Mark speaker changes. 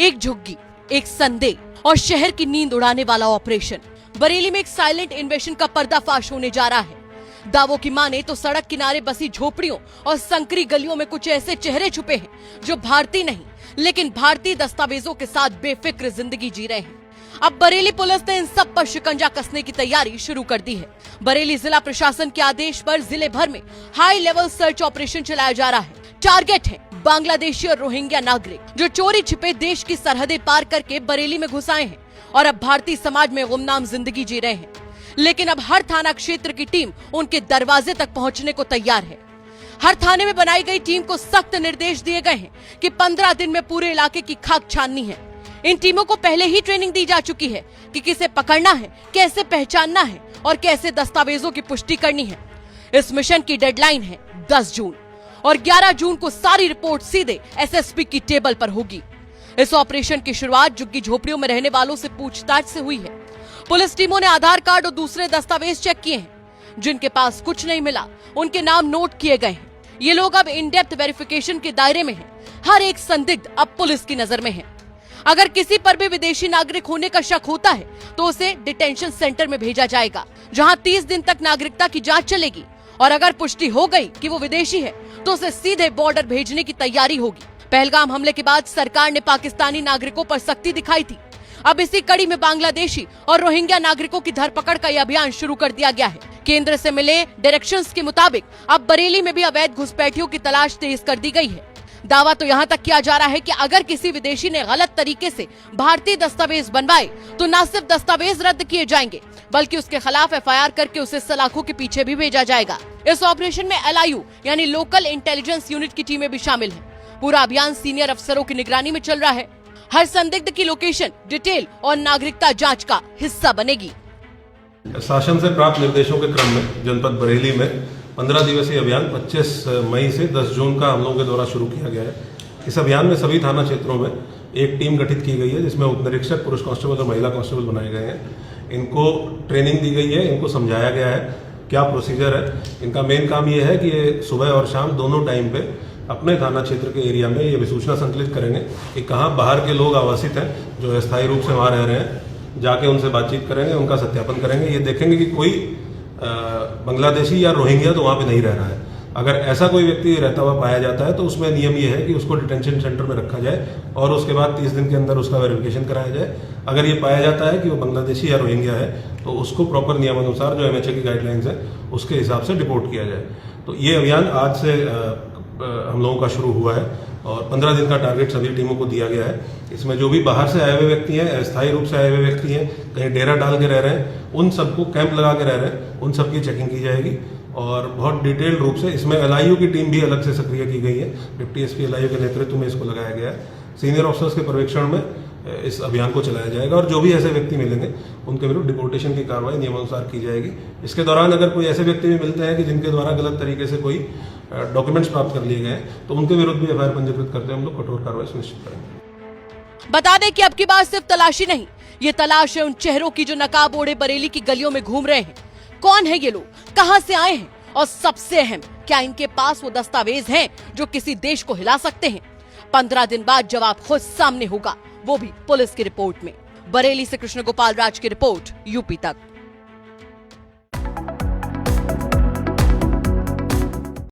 Speaker 1: एक झुग्गी, एक संदेह और शहर की नींद उड़ाने वाला ऑपरेशन। बरेली में एक साइलेंट इन्वेशन का पर्दाफाश होने जा रहा है। दावों की माने तो सड़क किनारे बसी झोपड़ियों और संकरी गलियों में कुछ ऐसे चेहरे छुपे हैं जो भारतीय नहीं लेकिन भारतीय दस्तावेजों के साथ बेफिक्र जिंदगी जी रहे हैं। अब बरेली पुलिस ने इन सब पर शिकंजा कसने की तैयारी शुरू कर दी है। बरेली जिला प्रशासन के आदेश पर जिले भर में हाई लेवल सर्च ऑपरेशन चलाया जा रहा है। टारगेट है बांग्लादेशी और रोहिंग्या नागरिक जो चोरी छिपे देश की सरहदें पार करके बरेली में घुस आए हैं और अब भारतीय समाज में गुमनाम जिंदगी जी रहे हैं। लेकिन अब हर थाना क्षेत्र की टीम उनके दरवाजे तक पहुंचने को तैयार है। हर थाने में बनाई गई टीम को सख्त निर्देश दिए गए हैं कि 15 दिन में पूरे इलाके की खाक छाननी है। इन टीमों को पहले ही ट्रेनिंग दी जा चुकी है कि किसे पकड़ना है, कैसे पहचानना है और कैसे दस्तावेजों की पुष्टि करनी है। इस मिशन की डेडलाइन है 10 जून और 11 जून को सारी रिपोर्ट सीधे एसएसपी की टेबल पर होगी। इस ऑपरेशन की शुरुआत झुग्गी झोपड़ियों में रहने वालों से पूछताछ से हुई है। पुलिस टीमों ने आधार कार्ड और दूसरे दस्तावेज चेक किए हैं। जिनके पास कुछ नहीं मिला उनके नाम नोट किए गए हैं। ये लोग अब इन डेप्थ वेरिफिकेशन के दायरे में हैं। हर एक संदिग्ध अब पुलिस की नजर में है। अगर किसी पर भी विदेशी नागरिक होने का शक होता है तो उसे डिटेंशन सेंटर में भेजा जाएगा, जहां 30 दिन तक नागरिकता की जांच चलेगी और अगर पुष्टि हो गई कि वो विदेशी है तो उसे सीधे बॉर्डर भेजने की तैयारी होगी। पहलगाम हमले के बाद सरकार ने पाकिस्तानी नागरिकों पर सख्ती दिखाई थी। अब इसी कड़ी में बांग्लादेशी और रोहिंग्या नागरिकों की धरपकड़ का यह अभियान शुरू कर दिया गया है। केंद्र से मिले डायरेक्शंस के मुताबिक अब बरेली में भी अवैध घुसपैठियों की तलाश तेज कर दी गई है। दावा तो यहाँ तक किया जा रहा है कि अगर किसी विदेशी ने गलत तरीके से भारतीय दस्तावेज बनवाए तो न सिर्फ दस्तावेज रद्द किए जाएंगे बल्कि उसके खिलाफ एफआईआर करके उसे सलाखों के पीछे भी भेजा जाएगा। इस ऑपरेशन में एलआईयू यानी लोकल इंटेलिजेंस यूनिट की टीमें भी शामिल हैं। पूरा अभियान सीनियर अफसरों की निगरानी में चल रहा है। हर संदिग्ध की लोकेशन, डिटेल और नागरिकता जांच का हिस्सा बनेगी।
Speaker 2: शासन से प्राप्त निर्देशों के क्रम में जनपद बरेली में 15 दिवसीय अभियान 25 मई से 10 जून का हम लोगों के द्वारा शुरू किया गया है। इस अभियान में सभी थाना क्षेत्रों में एक टीम गठित की गई है जिसमें उप निरीक्षक, पुरुष कांस्टेबल और महिला कांस्टेबल बनाए गए हैं। इनको ट्रेनिंग दी गई है, इनको समझाया गया है क्या प्रोसीजर है। इनका मेन काम ये है कि ये सुबह और शाम दोनों टाइम पे अपने थाना क्षेत्र के एरिया में ये विसूचना संकलित करेंगे कि कहाँ बाहर के लोग आवासित हैं जो अस्थायी रूप से वहाँ रह रहे हैं। जाके उनसे बातचीत करेंगे, उनका सत्यापन करेंगे। ये देखेंगे कि कोई बांग्लादेशी या रोहिंग्या तो वहाँ पे नहीं रह रहा है। अगर ऐसा कोई व्यक्ति रहता हुआ पाया जाता है तो उसमें नियम ये है कि उसको डिटेंशन सेंटर में रखा जाए और उसके बाद 30 दिन के अंदर उसका वेरिफिकेशन कराया जाए। अगर ये पाया जाता है कि वो बांग्लादेशी या रोहिंग्या है तो उसको प्रॉपर नियमानुसार जो एमएचए की गाइडलाइंस है उसके हिसाब से डिपोर्ट किया जाए। तो ये अभियान आज से हम लोगों का शुरू हुआ है और 15 दिन का टारगेट सभी टीमों को दिया गया है। इसमें जो भी बाहर से आए हुए व्यक्ति हैं, अस्थायी रूप से आए हुए व्यक्ति हैं, कहीं डेरा डाल के रह रहे हैं, उन सबको कैंप लगा के रह रहे हैं, उन सबकी चेकिंग की जाएगी और बहुत डिटेल्ड रूप से इसमें एलआईयू की टीम भी अलग से सक्रिय की गई है। डिप्टी एसपी एलआईयू के नेतृत्व में इसको लगाया गया है। सीनियर ऑफिसर्स के पर्यवेक्षण में इस अभियान को चलाया जाएगा और जो भी ऐसे व्यक्ति मिलेंगे उनके विरुद्ध डिपोर्टेशन की कार्रवाई नियमानुसार की जाएगी। इसके दौरान अगर कोई ऐसे व्यक्ति भी मिलते हैं कि जिनके द्वारा गलत तरीके से कोई डॉक्यूमेंट्स प्राप्त कर लिए गए हैं तो उनके विरुद्ध भी एफआईआर पंजीकृत करते हैं हम लोग कठोर कार्रवाई सुनिश्चित करेंगे।
Speaker 1: बता दें कि अब की बात सिर्फ तलाशी नहीं, ये तलाश है उन चेहरों की जो नकाब ओढ़े बरेली की गलियों में घूम रहे हैं। कौन है ये लोग, कहां से आए हैं और सबसे अहम, क्या इनके पास वो दस्तावेज हैं जो किसी देश को हिला सकते हैं। 15 दिन बाद जवाब खुद सामने होगा, वो भी पुलिस की रिपोर्ट में। बरेली से कृष्ण गोपाल राज की रिपोर्ट, यूपी तक।